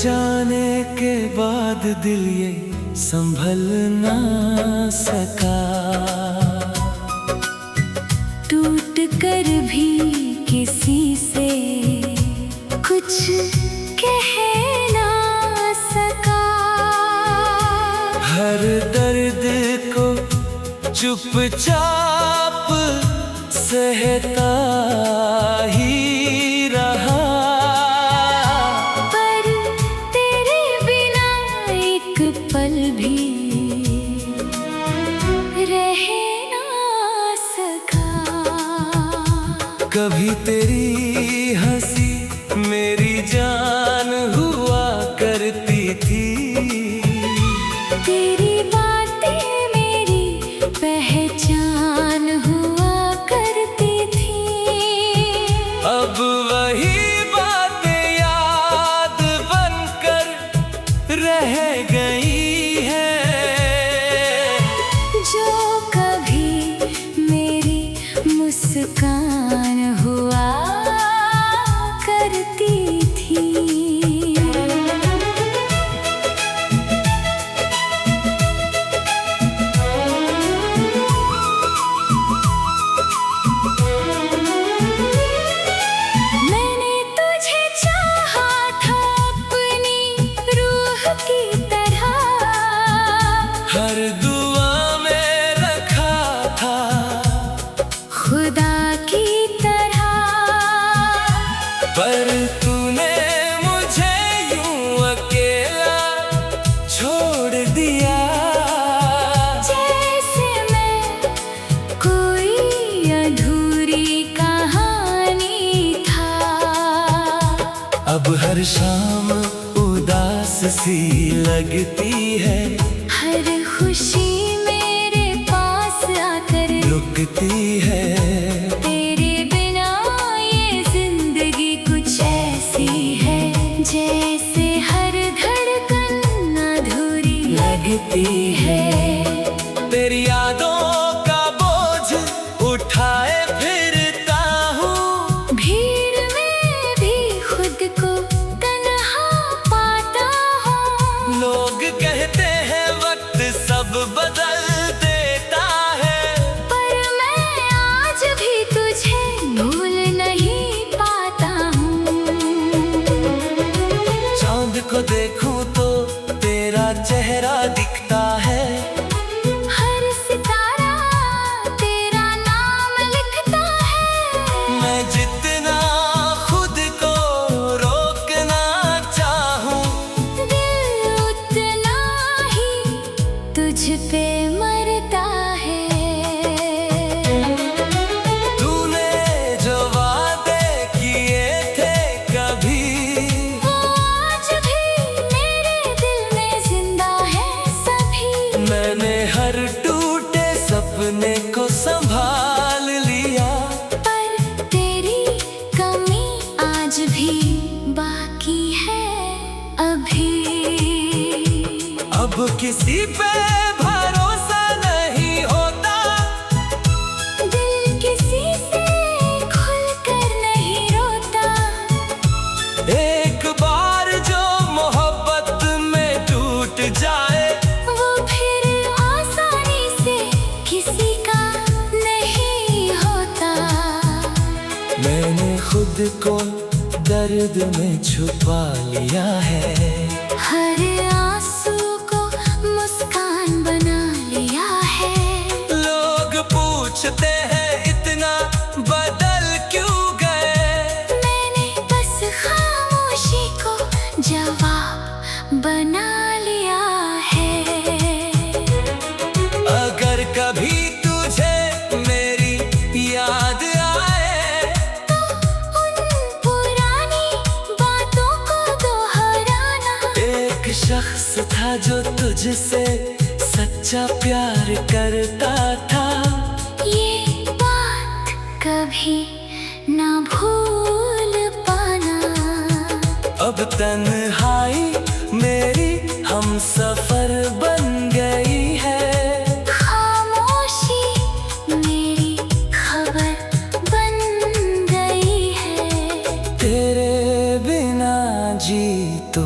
जाने के बाद दिल ये संभल ना सका। टूट कर भी किसी से कुछ कह ना सका। हर दर्द को चुपचाप सहता ही रहा। पर तेरे बिना एक पल भी रह ना सका। कभी तेरी हंसी मेरी जान हुआ करती थी। तेरी बातें मेरी पहचान हुआ करती थी। अब वही बातें याद बनकर रह गई हैं, जो कभी मेरी मुस्कान हुआ करती थी। मैंने तुझे चाहा था अपनी रूह की तरह। हर दुआ में रखा था खुदा की तरह। पर तूने मुझे यूं अकेला छोड़ दिया। जैसे मैं कोई अधूरी कहानी था। अब हर शाम उदास सी लगती है। हर खुशी मेरे पास आकर रुकती है। तेरे बिना ये जिंदगी कुछ ऐसी है, जैसे हर धड़कन अधूरी लगती है। तेरी यादों का बोझ उठाए फिरता हूँ। भीड़ में भी खुद को तन्हा पाता हूँ। लोग कहते हैं वक्त सब बदल देता है। पर मैं आज भी तुझे भूल नहीं पाता हूँ। चांद को देखूं तो तेरा चेहरा दिखता है। हर सितारा तेरा नाम लिखता है। मैं जितना खुद को रोकना चाहूं, दिल उतना ही तुझ पे मरता है। तूने जो वादे किए थे कभी, वो आज भी मेरे दिल में जिंदा है सभी। मैंने हर टूटे सपने को संभाल लिया। पर तेरी कमी आज भी बाकी है अभी। अब किसी पे भरोसा नहीं होता। दिल किसी से खुलकर नहीं रोता। एक बार जो मोहब्बत में टूट जाए, वो फिर आसानी से किसी का नहीं होता। मैंने खुद को दर्द में छुपा लिया है। हर आंसू को मुस्कान बना लिया है। लोग पूछते हैं इतना बदल क्यों गए। मैंने बस खामोशी को जवाब बना लिया है। अगर कभी तुझे मेरी याद आए, तो उन पुरानी बातों को दोहराना। एक शख्स था जो तुझसे सच्चा प्यार करता था। ये बात कभी ना भूल पाना। अब तन्हाई मेरी हमसफर बन गई है। खामोशी मेरी खबर बन गई है। तेरे बिना जी तो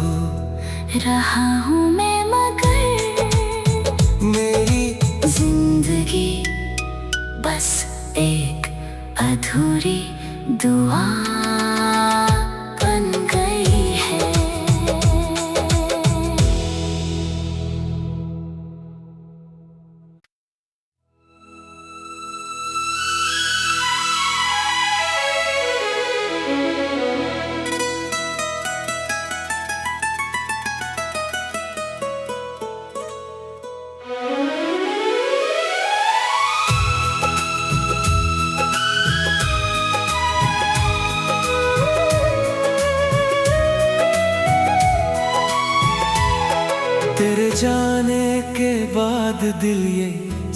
तेरे जाने के बाद दिल ये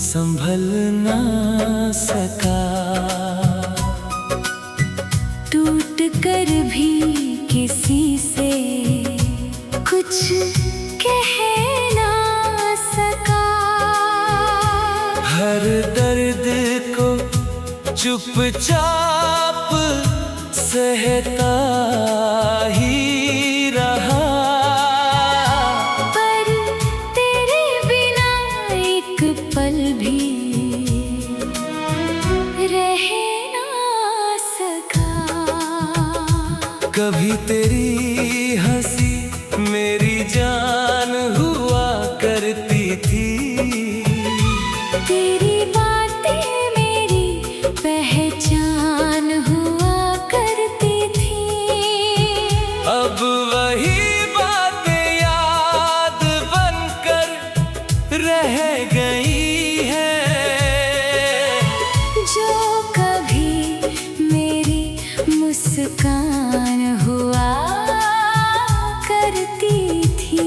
संभल ना सका। टूट कर भी किसी से कुछ कह ना सका। हर दर्द को चुपचाप सहता ही रहा। पर तेरे बिना एक पल भी रह ना सका। कभी तेरी हंसी मेरी जान हुआ करती थी। तेरी बातें मेरी पहचान हुआ करती थी। अब वही बातें याद बनकर रह गई है। जो कभी मेरी मुस्कान हुआ करती थी।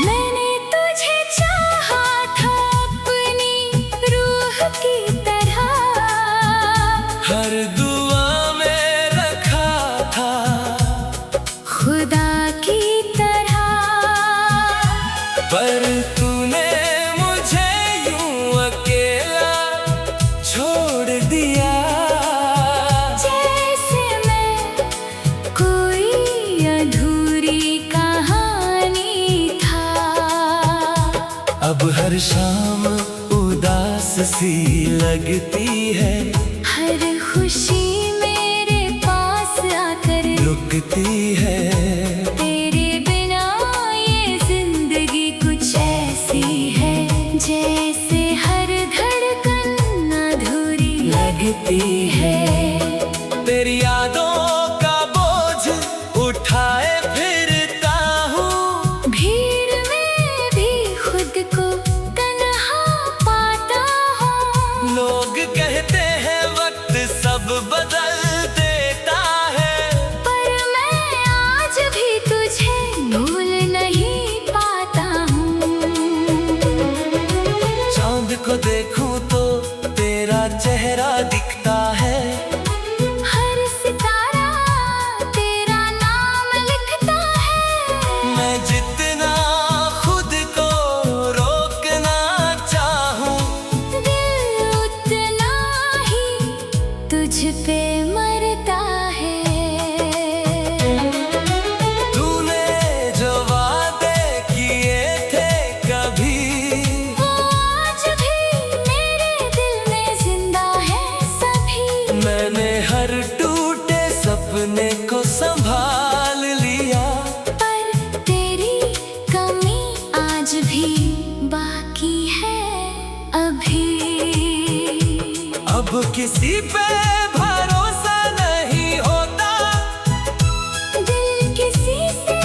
मैंने तुझे चाहा था अपनी रूह की तरह। हर दुआ में रखा था खुदा की तरह। पर तूने मुझे यूं अकेला छोड़ दिया। जैसे मैं कोई अधूरी कहानी था। अब हर शाम उदास सी लगती है। हर खुशी मेरे पास आकर रुकती है। तेरे बिना ये जिंदगी कुछ ऐसी है। जैसे हर धड़कन अधूरी लगती है। तेरी यादों का बोझ उठाए फिरता हूँ। भीड़ में भी खुद को तन्हा पाता हूँ। लोग कहते हैं वक्त सब बदल देता है। पर मैं आज भी तुझे भूल नहीं पाता हूँ। चांद को देखूं तो तेरा चेहरा दिखता है। हर सितारा तेरा नाम लिखता है। मैं जितना खुद को रोकना चाहूं, दिल उतना ही तुझ पे मरता है। तूने जो वादे किए थे कभी, वो आज भी मेरे दिल में जिंदा है सभी। मैंने हर टूटे सपने को संभाल लिया। पर तेरी कमी आज भी बाकी है अभी। अब किसी पे भरोसा नहीं होता। दिल किसी से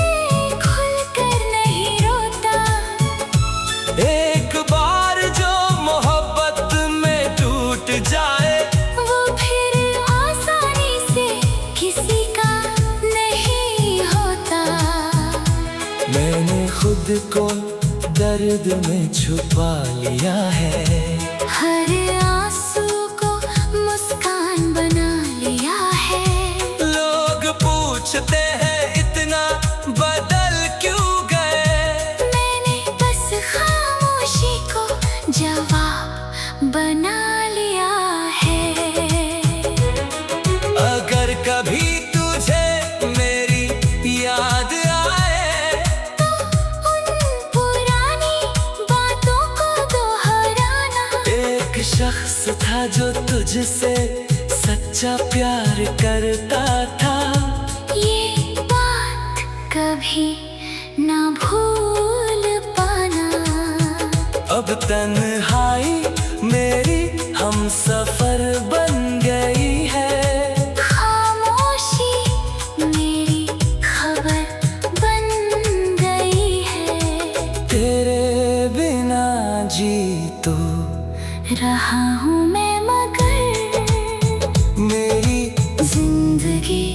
खुलकर नहीं रोता। एक बार जो मोहब्बत में टूट जाए, वो फिर आसानी से किसी का नहीं होता। मैंने खुद को दर्द में छुपा लिया है। हर आंसू को मुस्कान बना लिया है। लोग पूछते हैं इतना बदल क्यों गए। मैंने बस खामोशी को जवाब बना लिया है। अगर कभी तुझे मेरी याद आए, उन पुरानी बातों को दोहराना। एक शख्स था जो तुझसे सच्चा प्यार करता था। ये बात कभी ना भूल पाना। अब तन्हाई मेरी हमसफर बन गई है। खामोशी मेरी खबर बन गई है। तेरे बिना जी तो रहा हूँ मैं मगर मेरी जिंदगी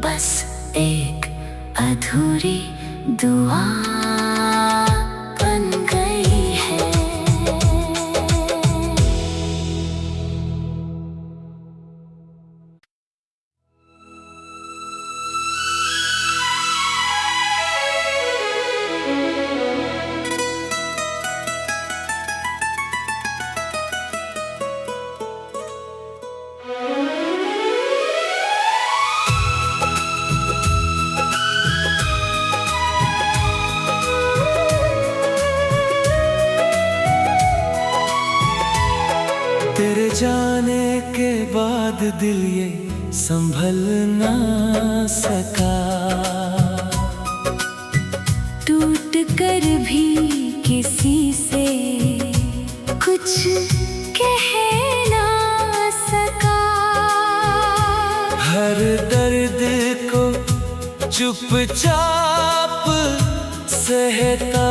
बस एक अधूरी दुआ बन गई है। तेरे जाने के बाद दिल ये संभल ना सका, टूट कर भी किसी से कुछ कह ना सका। हर दर्द को चुपचाप सहता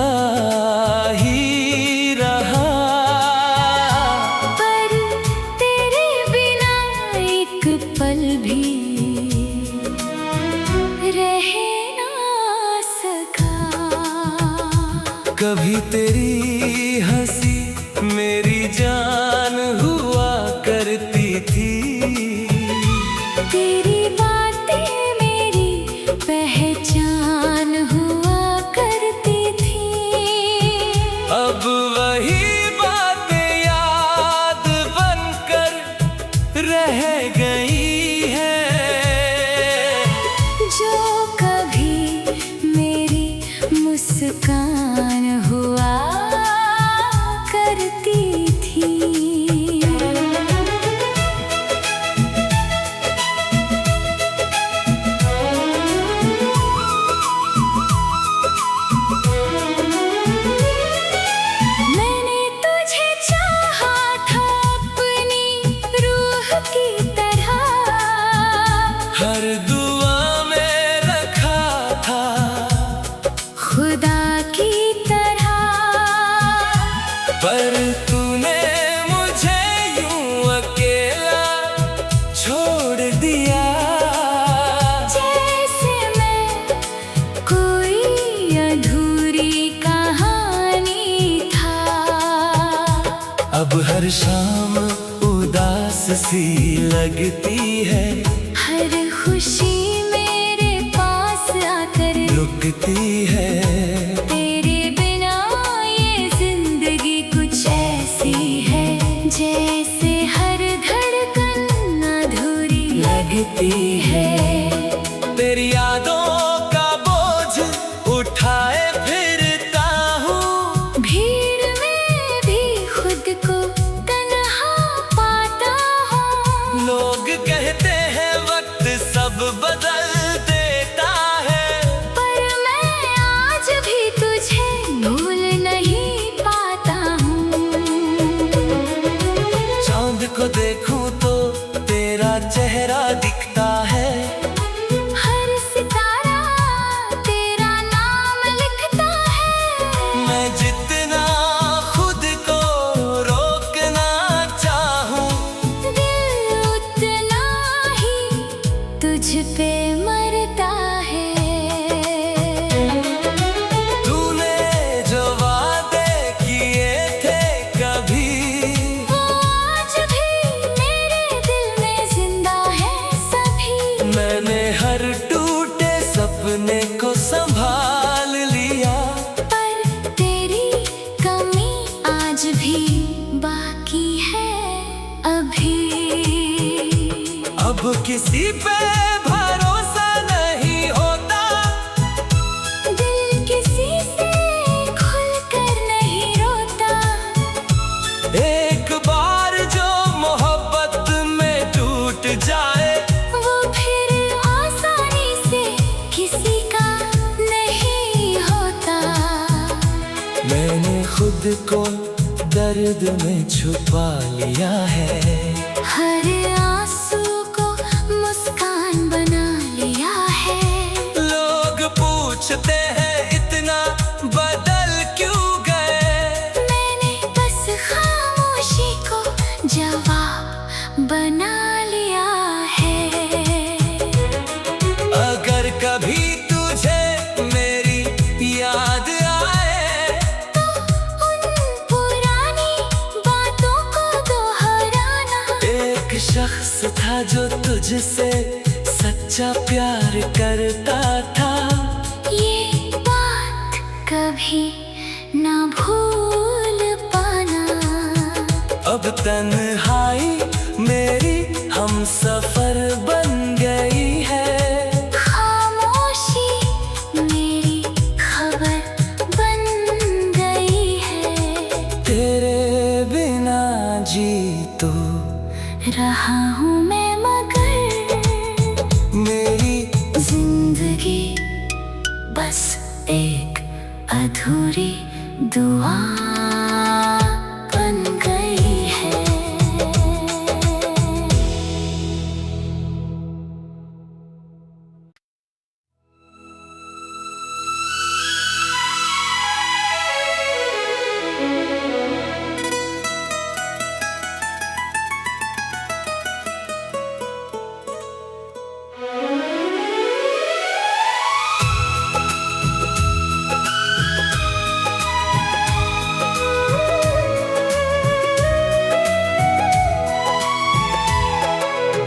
ही रहा, पर तेरे बिना एक पल भी रह ना सका। कभी तेरी हंसी मेरी जान हुआ करती थी, तेरी बातें मेरी पहचान हुआ करती थी। अब वही बातें याद बनकर रह गई है, जो कभी मेरी मुस्कान हुआ करती थी। मैंने तुझे चाहा था अपनी रूह की तरह, हर दुआ में रखा था खुदा की तरह। पर तूने मुझे यूं अकेला छोड़ दिया, जैसे मैं कोई अधूरी कहानी था। अब हर शाम उदास सी लगती है, हर खुशी मेरे पास आकर रुकती है। तेरे बिना ये जिंदगी कुछ ऐसी है, जैसे हर धड़कन अधूरी लगती है। तेरी यादों का बोझ उठाए फिरता हूँ, भीड़ में भी खुद को तन्हा पाता हूँ। लोग कहते हैं वक्त सब बदल देता है, पर मैं आज भी तुझे भूल नहीं पाता हूँ। चांद को देखूं तो तेरा चेहरा दिखता है, हर सितारा तेरा नाम लिखता है। मैं जितना खुद को रोकना चाहूं, दिल उतना ही तुझ पे मरता है। तूने जो वादे किए थे कभी, वो आज भी मेरे दिल में जिंदा है सभी। मैंने हर टूटे सपने को संभाल लिया, पर तेरी कमी आज भी बाकी है अभी। अब किसी पे भरोसा नहीं होता, दिल किसी से खुलकर नहीं रोता। एक बार जो मोहब्बत में टूट जाए, वो फिर आसानी से किसी का नहीं होता। मैंने खुद को दर्द में छुपा लिया है, हर आंसू को मुस्कान बना लिया है। लोग पूछते हैं इतना बदल क्यों गए, मैंने बस खामोशी जवाब बना लिया है। अगर कभी तुझे मेरी याद आए तो उन पुरानी बातों को दोहराना। एक शख्स था जो तुझसे सच्चा प्यार करता था, ये बात कभी ना भूल पाना। अब तन्हाई मेरी हम सफर बन गई है, खामोशी मेरी खबर बन गई है। तेरे बिना जी तो रहा हूँ मैं मगर मेरी जिंदगी बस एक अधूरी दुआ बन गई है।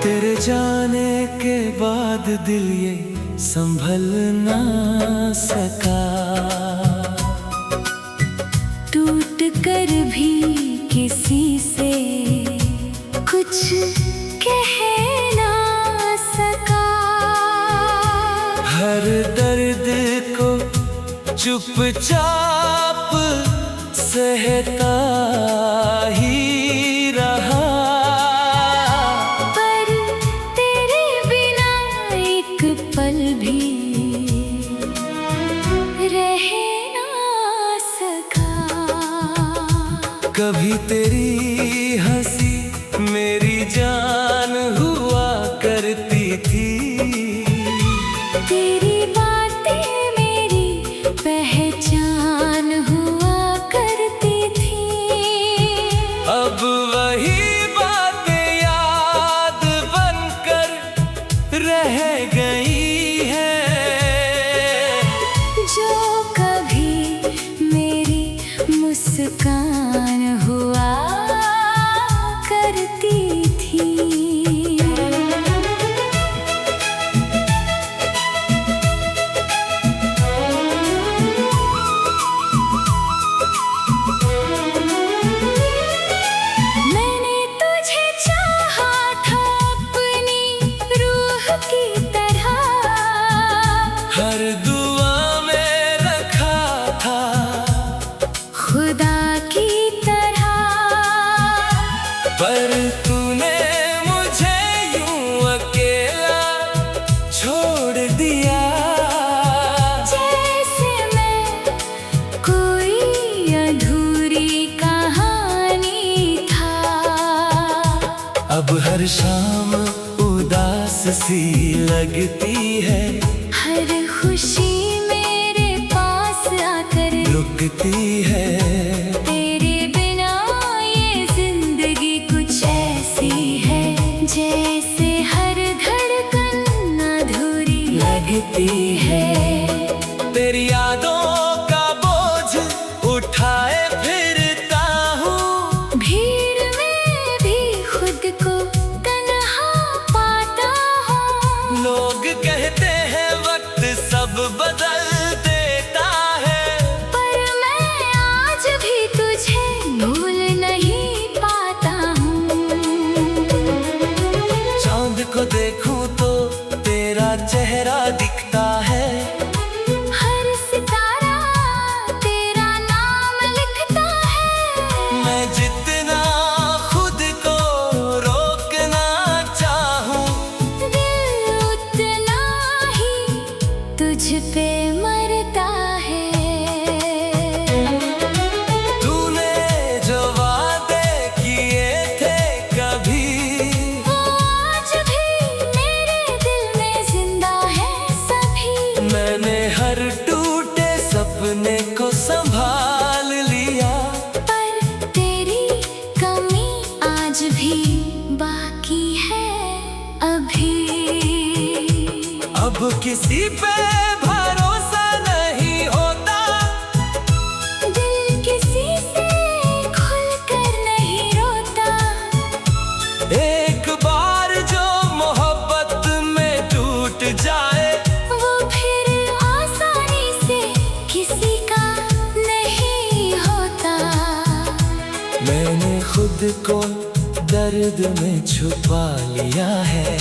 तेरे जाने के बाद दिल ये संभल ना सका, टूट कर भी किसी से कुछ कह ना सका। हर दर्द को चुपचाप सहता ही रहा, पर तेरे बिना एक पल भी रह ना सका। कभी तेरी हंसी मेरी जान हुआ करती थी, तेरी बातें मेरी पहचान हुआ करती थी। अब वही बातें याद बनकर रह गई है, जो कभी मेरी मुस्कान हुआ करती थी। मैंने तुझे चाहा था अपनी रूह की तरह, हर दुआ में रखा था खुदा की तरह। पर तूने मुझे यूं अकेला छोड़ दिया, जैसे मैं कोई अधूरी कहानी था। अब हर शाम उदास सी लगती है, हर खुशी मेरे पास आकर रुकती है। तेरे बिना ये जिंदगी कुछ ऐसी है, जैसे हर धड़कन अधूरी लगती है। तेरी यादों का बोझ उठाए फिरता हूँ, भीड़ में भी खुद को तन्हा पाता हूँ। लोग कहते हैं वक्त सब बदल देता है, पर मैं आज भी तुझे भूल नहीं पाता हूँ। चांद को देखूं तो तेरा चेहरा दिखता है, हर सितारा तेरा नाम लिखता है। मैं जितना खुद को रोकना चाहूं, दिल उतना ही तुझ पे मरता है। तूने जो वादे किए थे कभी वो आज भी बाकी है अभी। अब किसी पे भरोसा नहीं होता, दिल किसी से खुलकर नहीं रोता। एक बार जो मोहब्बत में टूट जाए, वो फिर आसानी से किसी का नहीं होता। मैंने खुद को दर्द में छुपा लिया है,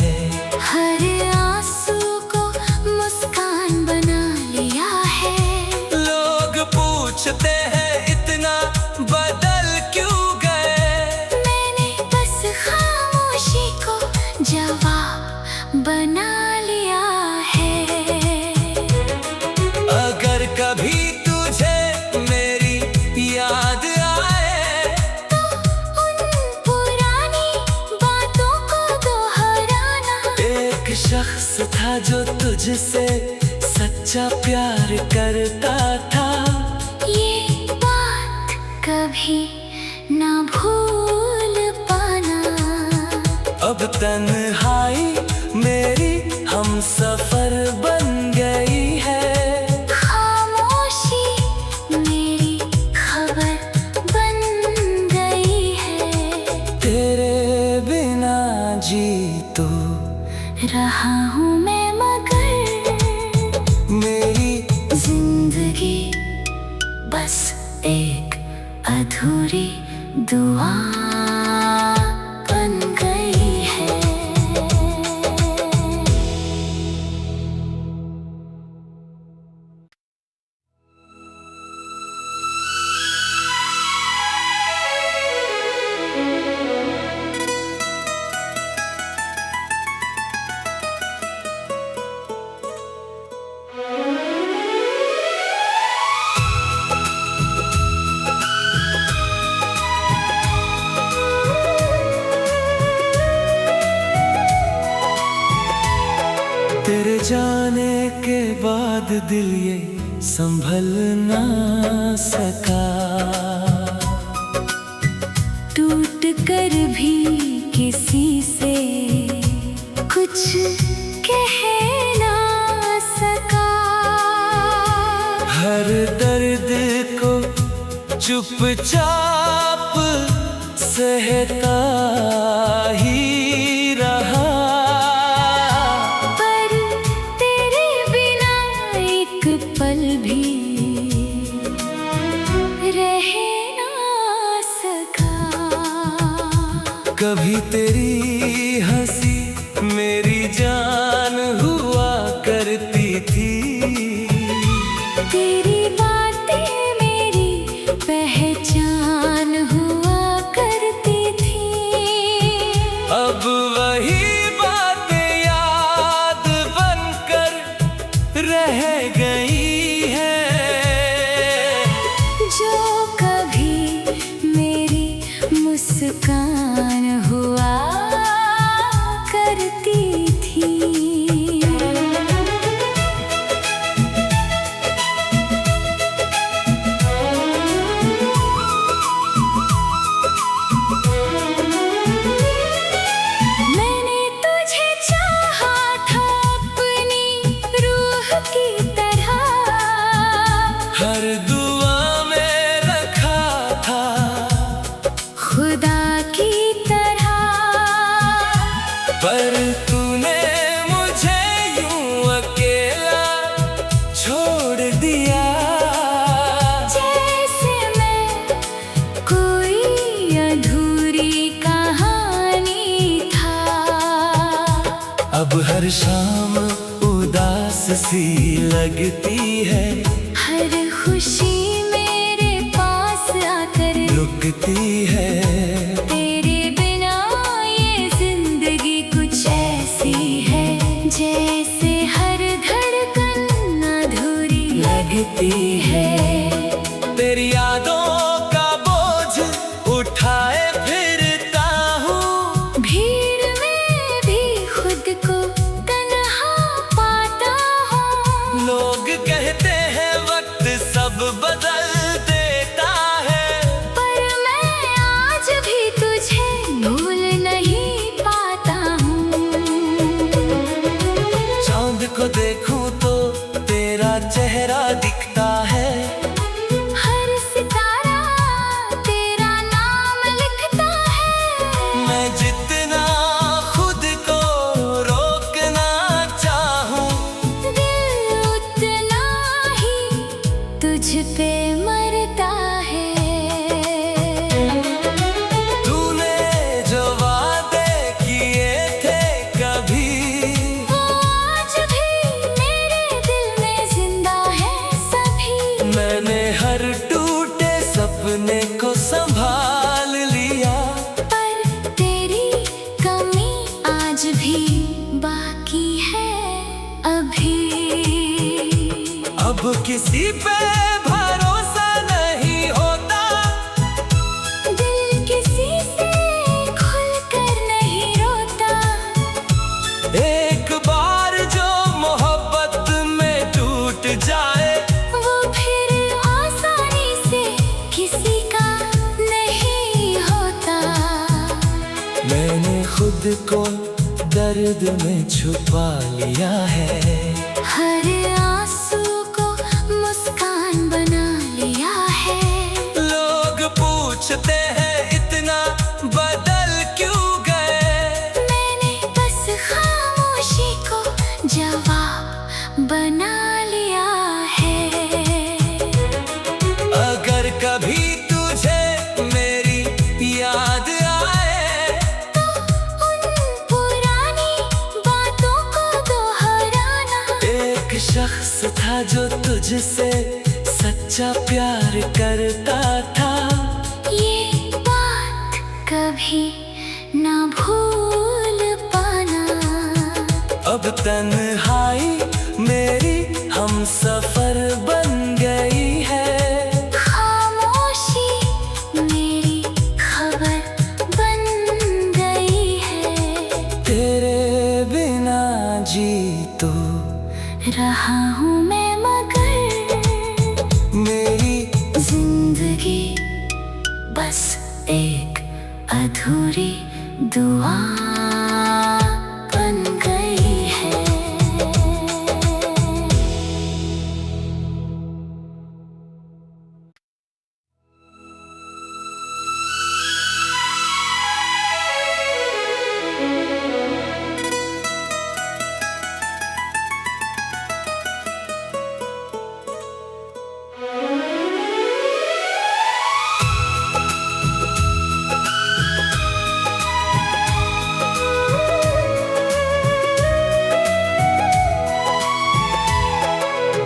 हर आंसू को मुस्कान बना लिया है। लोग पूछते हैं इतना बदल क्यों गए, मैंने बस खामोशी को जवाब बना लिया है। अगर कभी तुझे मेरी याद आए, उन पुरानी बातों को दोहराना। एक शख्स था जो तुझसे सच्चा प्यार करता था, ये बात कभी ना भूल पाना। अब तन्हाई मेरी हमसफर बन गई है, खामोशी मेरी खबर बन गई है। तेरे बिना जी तो रहा हूँ मैं मगर मेरी जिंदगी बस एक अधूरी दुआ बन गई है। तेरे जाने के बाद दिल ये संभल ना सका, टूट कर भी किसी से कुछ कह ना सका। हर दर्द को चुपचाप सहता ही रहा, पर तेरे बिना एक पल भी रह ना सका। कभी तेरी हंसी मेरी जान हुआ करती थी, तेरी बातें मेरी पहचान हुआ करती थी। अब वही बातें याद बनकर रह गई है, जो कभी मेरी मुस्कान हुआ करती थी। मैंने तुझे चाहा था अपनी रूह की तरह, हर दुआ में रखा था खुदा की तरह। पर तूने मुझे यूं अकेला छोड़ दिया, जैसे मैं कोई अधूरी कहानी था। अब हर शाम उदास सी लगती है, हर खुशी मेरे पास आकर रुकती है। तेरे बिना ये जिंदगी कुछ ऐसी है, जैसे हर धड़कन अधूरी लगती है। तेरी यादों का बोझ उठाए फिरता हूँ, भीड़ में भी खुद को तन्हा पाता हूँ। लोग कहते हैं वक्त सब बदल को देखूं तो तेरा चेहरा दिखता है। हर सितारा तेरा नाम लिखता है। मैं जितना खुद को रोकना चाहूं, दिल उतना ही तुझ पे मरता है। तूने जो वादे किए थे कभी, वो आज भी मेरे दिल में जिंदा है सभी। मैंने हर टूटे सपने को संभाल लिया। पर तेरी कमी आज भी बाकी है अभी। अब किसी पे भरोसा नहीं होता, दिल किसी से खुलकर नहीं रोता। एक बार जो मोहब्बत में टूट जाए, वो फिर आसानी से किसी का नहीं होता। मैंने खुद को दर्द में छुपा लिया है। हर आंसू को मुस्कान बना लिया है। लोग पूछते हैं इतना बदल क्यों गए, मैंने बस खामोशी को जवाब बना लिया है। अगर कभी तुझे मेरी याद आए, तो उन पुरानी बातों को दोहराना। एक शख्स था जो तुझसे सच्चा प्यार करता था। ये बात कभी ना भूल पाना। अब तन्हाई मेरी हमसफर बन गई है। खामोशी मेरी खबर बन गई है। तेरे बिना जी तो रहा हूँ मैं मगर मेरी जिंदगी बस एक अधूरी दुआ बन गई है।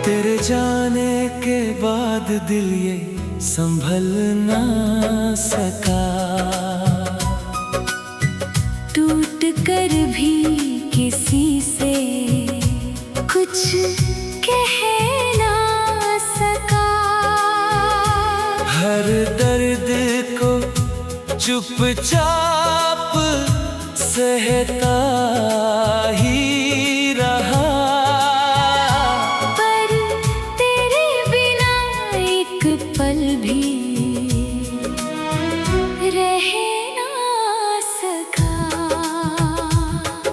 तेरे जाने के बाद दिल ये संभल ना सका। टूट कर भी किसी से कुछ कह ना सका। हर दर्द को चुपचाप सहता ही रहा। पर तेरे बिना एक पल भी रह ना सका।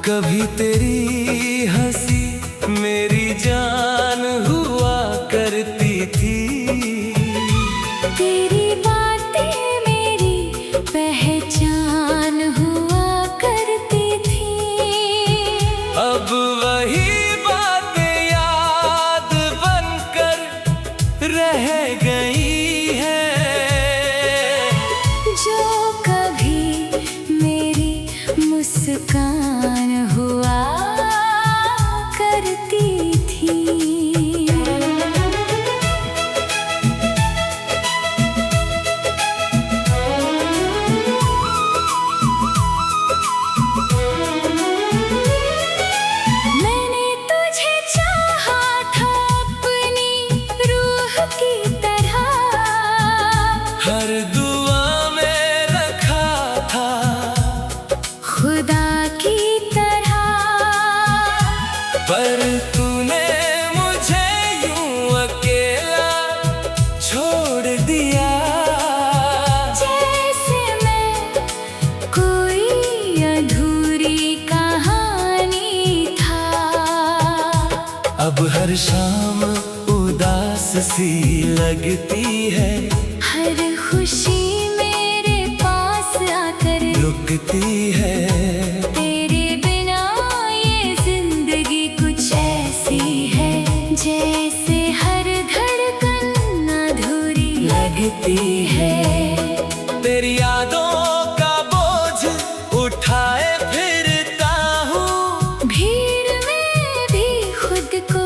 कभी तेरी हंसी मेरी जान हुआ करती थी। तेरी बातें मेरी पहचान हुआ करती थी। अब वही बातें याद बनकर रह गई हैं, जो कभी मेरी मुस्कान हुआ करती थी। मैंने तुझे चाहा था अपनी रूह की तरह। हर दुआ में रखा था खुदा की तरह। पर तूने मुझे यूं अकेला छोड़ दिया। जैसे मैं कोई अधूरी कहानी था। सी लगती है, हर खुशी मेरे पास आकर रुकती है। तेरे बिना ये जिंदगी कुछ ऐसी है, जैसे हर धड़कन अधूरी लगती है। तेरी यादों का बोझ उठाए फिरता हूँ, भीड़ में भी खुद को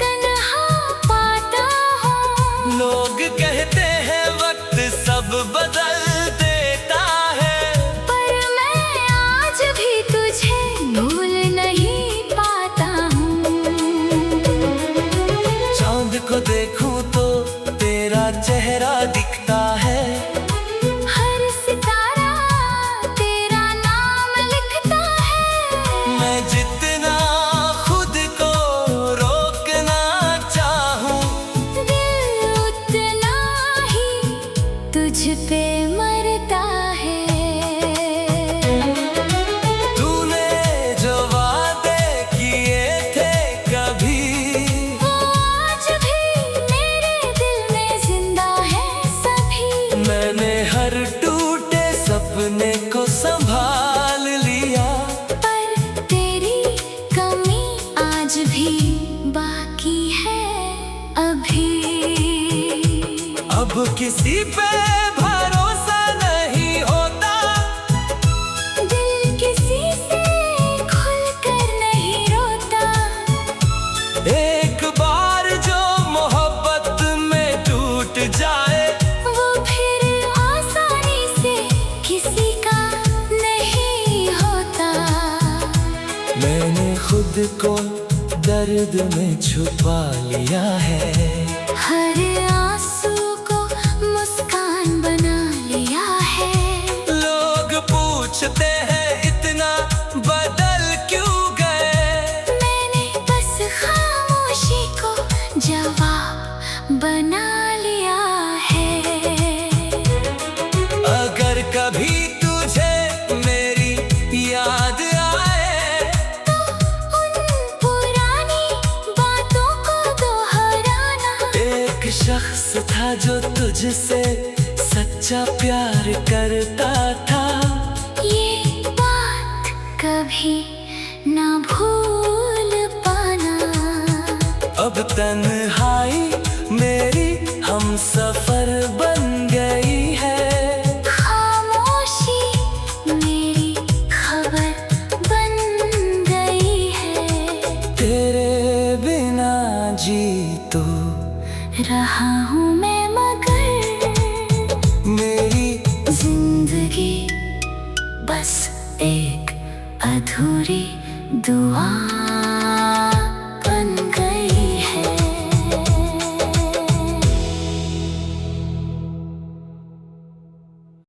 तन्हा पाता हूँ। लोग कहते हैं वक्त सब बदल देता है, पर मैं आज भी तुझे भूल नहीं पाता हूँ। चांद को देखूं तो तेरा चेहरा दिखता है, हर सितारा तेरा नाम लिखता है। मैं जितना खुद को रोकना चाहूं, दिल उतना ही तुझ पे मरता है। तूने जो वादे किए थे कभी, वो आज भी मेरे दिल में जिंदा है सभी। मैंने हर टूटे सपने को संभाल लिया, पर तेरी कमी आज भी बाकी है अभी। अब किसी पे भरोसा नहीं होता, दिल किसी से खुलकर नहीं रोता। एक बार जो मोहब्बत में टूट जाए, वो फिर आसानी से किसी का नहीं होता। मैंने खुद को दर्द में छुपा लिया है, हर आंसू को मुस्कान बना लिया है। लोग पूछते हैं इतना बदल क्यों गए, मैंने बस खामोशी को जवाब बना लिया है। अगर कभी तुझे मेरी याद आए, तो उन पुरानी बातों को दोहराना। एक शख्स था जो तुझसे सच्चा प्यार करता था, ये बात कभी ना भूल पाना। अब तन्हाई मेरी हम सफर बन गई है, खामोशी मेरी खबर बन गई है। तेरे बिना जी तो रहा हूँ मैं मगर मेरी जिंदगी बस एक अधूरी दुआ